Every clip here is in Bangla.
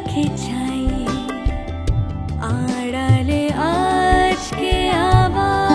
দেখে চাই আড়ালে আজকে আবার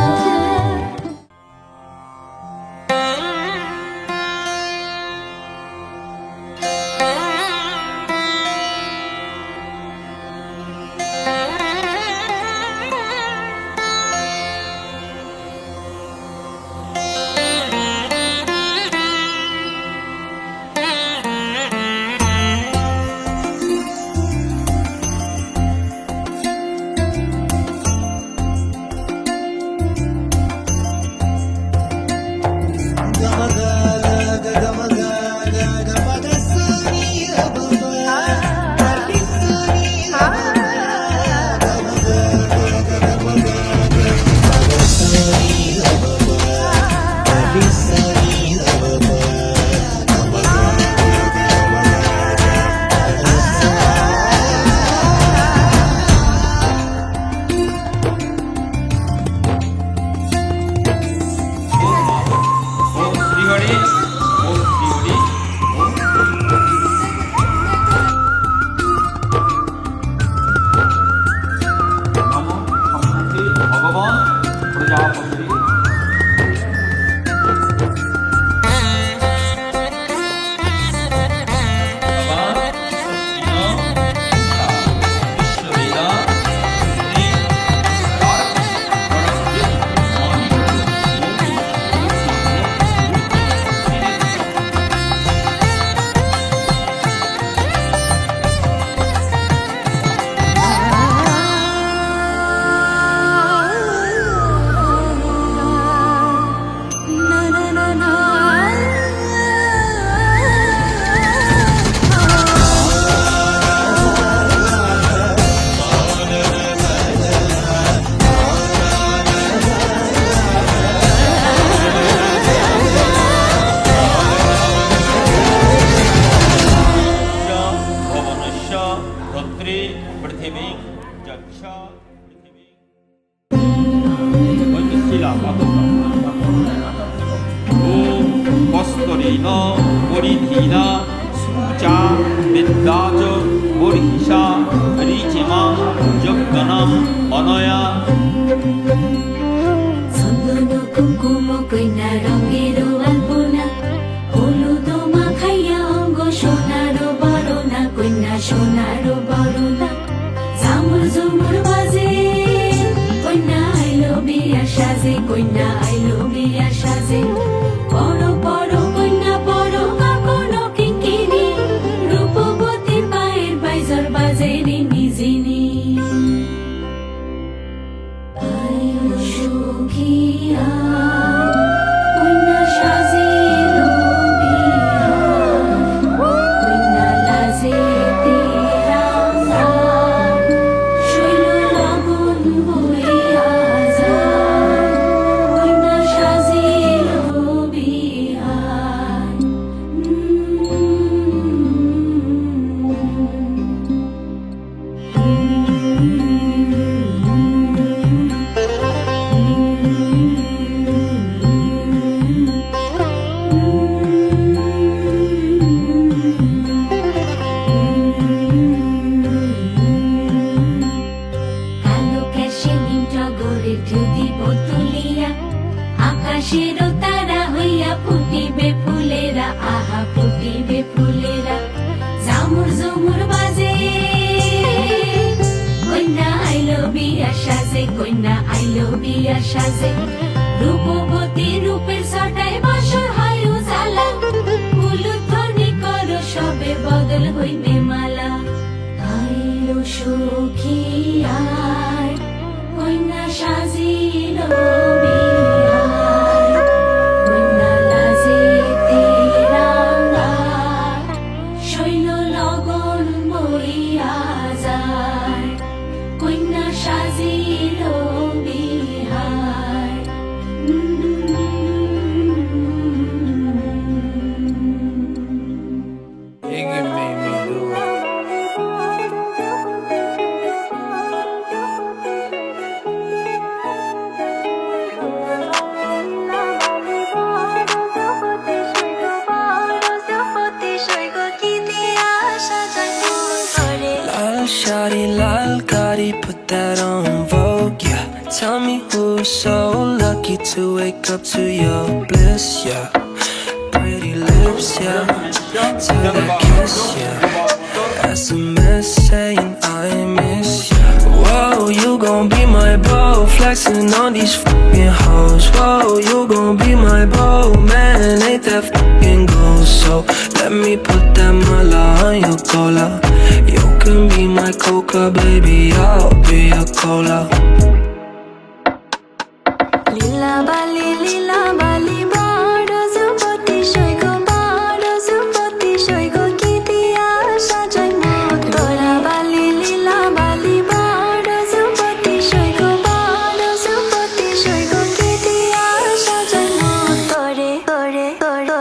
shawty lal Gotti, put that on Vogue, yeah. Tell me who's so lucky to wake up to your bliss, yeah. Pretty lips, yeah. To that kiss, yeah. SMS saying I miss you. Whoa, you gon' be my beau, flexing on these fucking hoes. Whoa, you gon' be my beau, man, ain't that fucking gold? So let me put that mala on your cola. You can be my coca, baby, I'll be your cola. Lila bali bado zupati shoygo bado zupati shoygo kitia sajai mo tora bali lila bali bado zupati shoygo bado zupati shoygo kitia sajai mo tore tore tore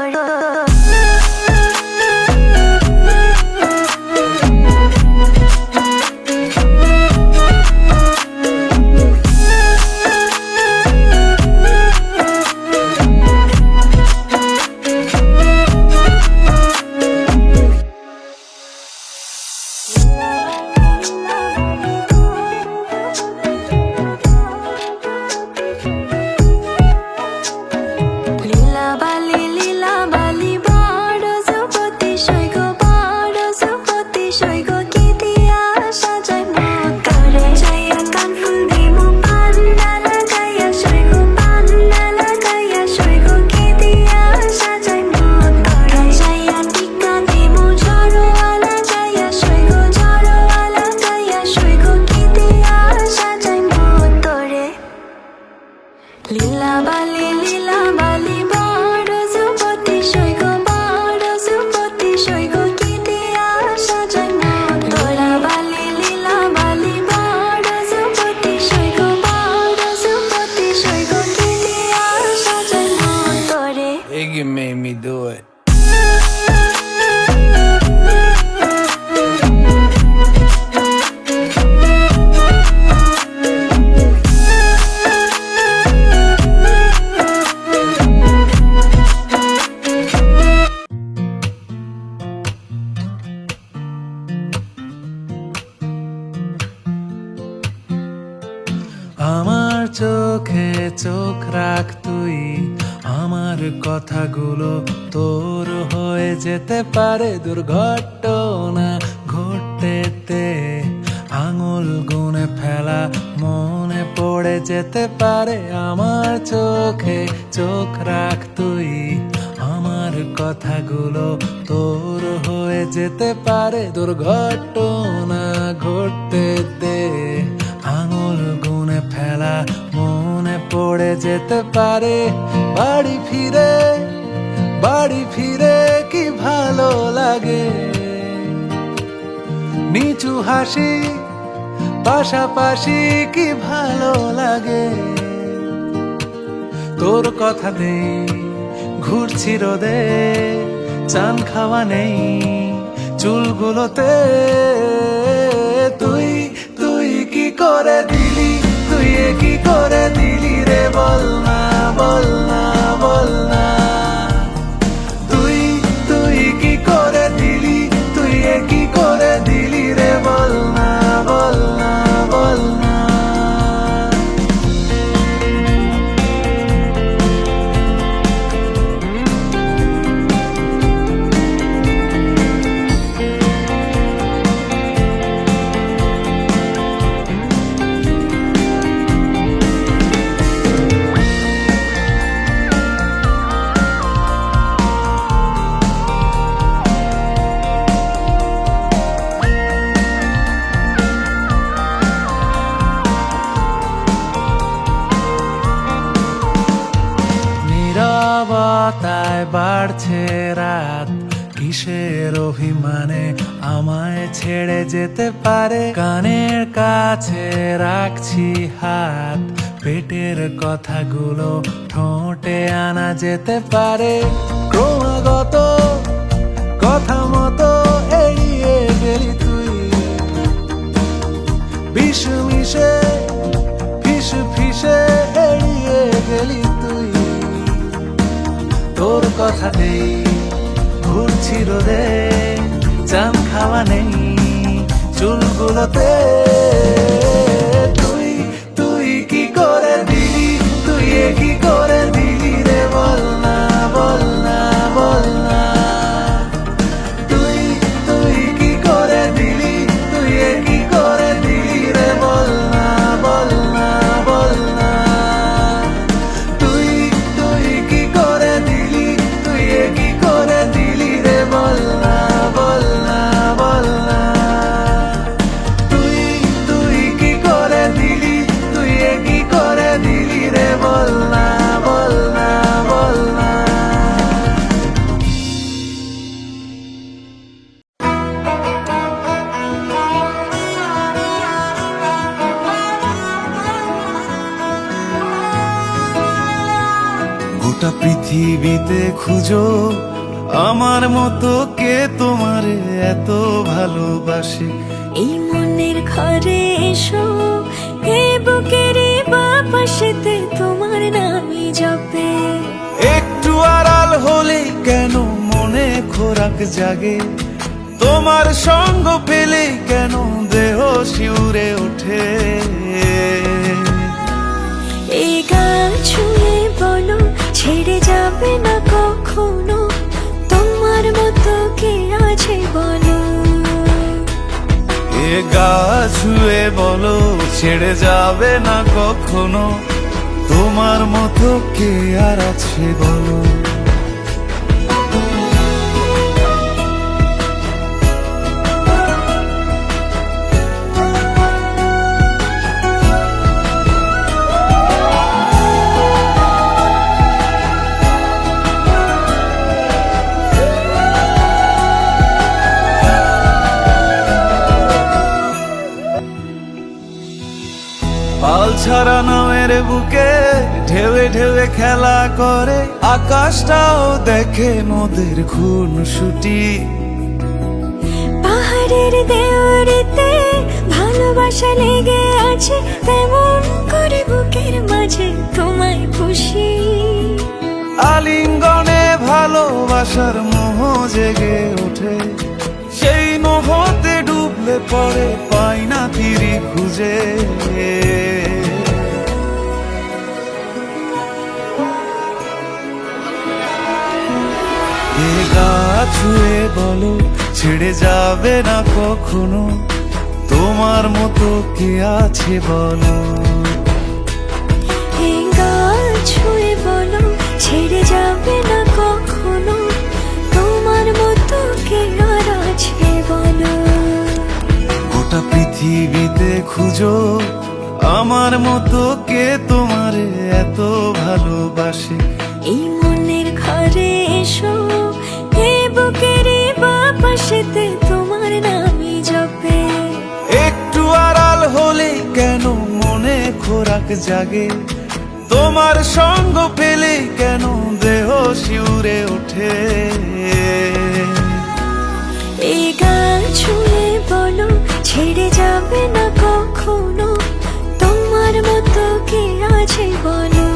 Lila bali bado zupati shoygo bado zupati shoygo kitia sajai mo tora bali lila bali bado zupati shoygo bado zupati shoygo kitia sajai mo tore. Iggy made me do it. আমার চোখে চোখ রাখ তুই, আমার কথাগুলো তোর হয়ে যেতে পারে দুর্ঘটনা ঘটতে, আঙুল গুনে ফেলা মনে পড়ে যেতে পারে। আমার চোখে চোখ রাখ তুই, আমার কথাগুলো তোর হয়ে যেতে পারে দুর্ঘটনা ঘটতে, আঙুল গুনে ফেলা মনে পড়ে যেতে পারে। বাড়ি ফিরে কি ভালো লাগে, নিচু হাসি পাশাপাশি কি ভালো লাগে। তোর কথা নেই ঘুরছি রোদে, চান খাওয়া নেই চুলগুলোতে। তুই কি করে দিলি, তুই কি করে দিলি রে, বল না বল না বল না। তুই কি করে দিলি, তুই কি করে দিলি রে, বল না বল না বল না। নীরবতায় বাড়ছে রাত, কিসের অভিমানে আমায় ছেড়ে যেতে পারে। কানের কাছে রাখছি হাত, পেটের কথাগুলো ঠোঁটে আনা যেতে পারে। ক্রমাগত কথা মতো এড়িয়ে গেলি তুই, বিষ মিশে ফিসে এড়িয়ে গেলি তুই। তোর কথাতেই ঘুরছি রোদে, চান খাওয়া নেই চুলগুলোতে। তুই তুই কি করে দিলি, তুই এ কি করে দিলি রে, বল না বল না বল না। তুই তুই কি করে দিলি, তুই এ কি করে দিলি রে, বল না বল না বল না। তুই তুই কি করে দিলি, তুই এ কি করে দিলি রে, বল না বল না বল না। তুই তুই কি করে দিলি, তুই এ কি করে দিলি রে, বল না বল না বল না। গোটা পৃথিবীতে খুঁজো আমার মতো কে তোমারে এত ভালোবাসে। এই মনের ঘরে এসো, এই বুকের বাপাশেতে তোমার নামই জপে। একটু আড়াল হলেই কেন মনে খোরাক জাগে, তোমার সঙ্গ পেলেই কেন দেহ শিউরে ওঠে। এই গান ছুঁয়ে বলো ছেড়ে যাবে না কখনো, তোমার মতো কে আছে বলো। এ গা ছুঁয়ে বলো ছেড়ে যাবে না কখনো, তোমার মতো কে আর আছে বলো। পাল ছাড়া নামের বুকে ঢেউে ঢেউে খেলা করে, আকাশটাও দেখে নদের খুনসুটি। পাহাড়ের দেওয়ারিতে ভালোবাসা লেগে আছে, তেমন করে বুকের মাঝে তোমায় খুশি। আলিঙ্গনে ভালোবাসার মোহ জেগে ওঠে, সেই মোহতে ডুবলে পরে পাই না তীরি খুঁজে। এ গা ছুঁয়ে বলো ছেড়ে যাবে না কখনো, তোমার মতো কে আছে বলো। এই গান ছুঁয়ে বলো ছেড়ে যাবে না কখনো, তোমার মতো কে আর আছে বলো। গোটা পৃথিবীতে খুঁজো আমার মতো কে তোমারে এত ভালোবাসে। এই মনের ঘরে এসো, এই বুকের বাপাশেতে তোমার নামই জপে। একটু আড়াল হলেই কেন মনে খোরাক জাগে, তোমার সঙ্গ পেলেই কেন দেহ শিউরে ওঠে। এই গান ছুঁয়ে বলো ছেড়ে যাবে না কখনো, তোমার মতো কে আছে বলো।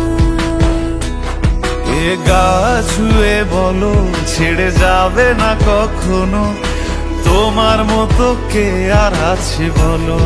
এ গা ছুঁয়ে বলো ছেড়ে যাবে না কখনো, তোমার মতো কে আর আছে বলো।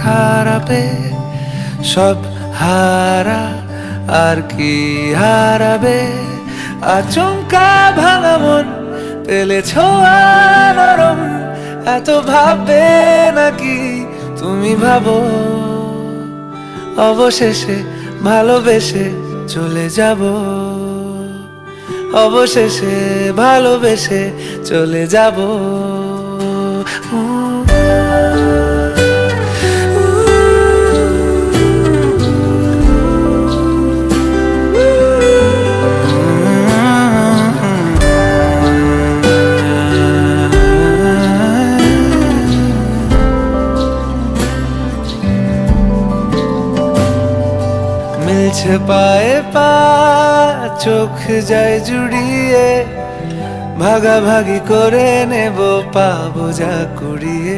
খারাপে সব হারা আর কি হারাবে, আচমকা ভাঙা মন পেলে ছোঁয়া নরম, এত ভাববে নাকি তুমি ভাবো, অবশেষে ভালোবেসে চলে যাব, অবশেষে ভালোবেসে চলে যাব। মিলছে পায়ে পা, চোখ যায় জুড়িয়ে, ভাগাভাগি করে নেব পাবো যা কুড়িয়ে।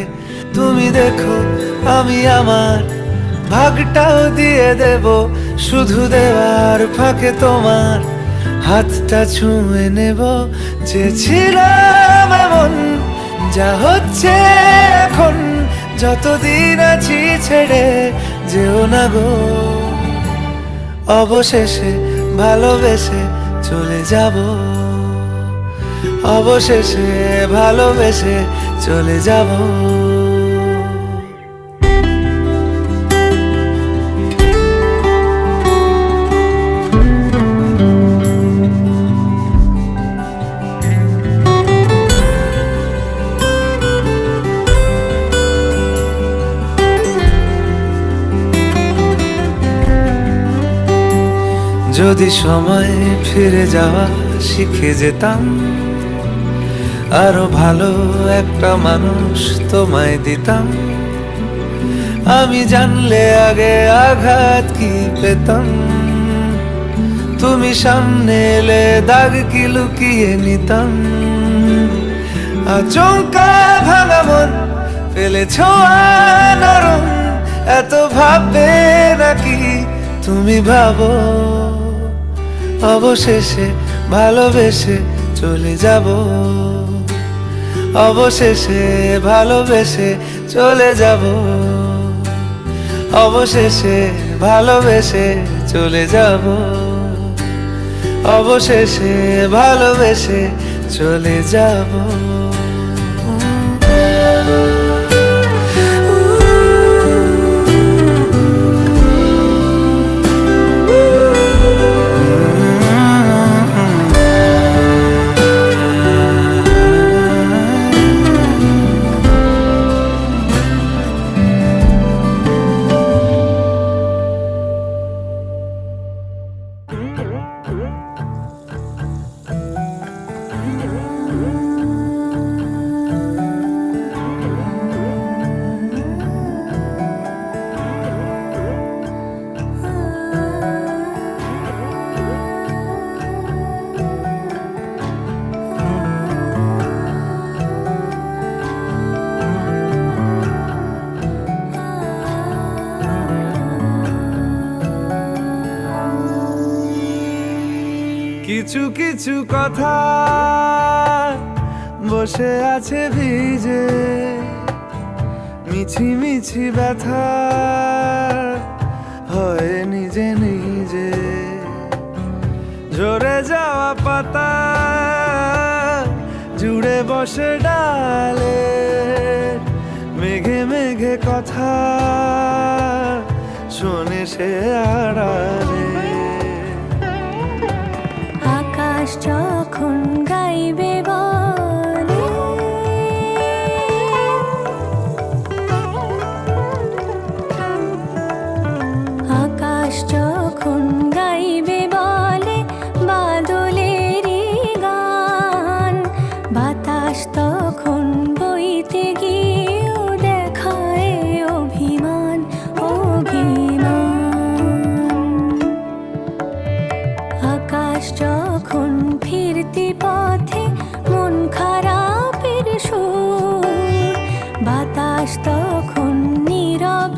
তুমি দেখো আমি আমার ভাগটাও দিয়ে দেব, শুধু দেওয়ার ফাঁকে তোমার হাতটা ছুঁয়ে নেব। চেয়েছিলাম এমন, যা হচ্ছে এখন, যতদিন আছি ছেড়ে যেও না গো, অবশেষে ভালোবেসে চলে যাব, অবশেষে ভালোবেসে চলে যাব। যদি সময় ফিরে যাওয়া শিখে যেতাম, আরো ভালো একটা মানুষ তোমায় দিতাম, আমি জানলে আগে আঘাত কি পেতাম, তুমি সামনে এলে দাগ কি লুকিয়ে নিতাম, আচমকা ভাঙা মন পেলে ছোঁয়া নরম, এত ভাববে নাকি তুমি ভাবো, অবশেষে ভালোবেসে চলে যাব, অবশেষে ভালোবেসে চলে যাব, অবশেষে ভালোবেসে চলে যাব, অবশেষে ভালোবেসে চলে যাব। কিছু কিছু কথা বসে আছে ভিজে, মিছি মিছি ব্যথা হয় নিজে নিজে, ঝরে যাওয়া পাতা জুড়ে বসে ডালে, মেঘে মেঘে কথা শোনে সে আড়ালে। আকাশ যখন গাইবে বলে, আকাশ যখন গাইবে বলে বাদলেরই গান, বাতাস তখন বইতে গিয়েও দেখায় অভিমান অভিমান। আকাশ যখন ফিরতি পথে মন খারাপের সুর, বাতাস তখন নীরব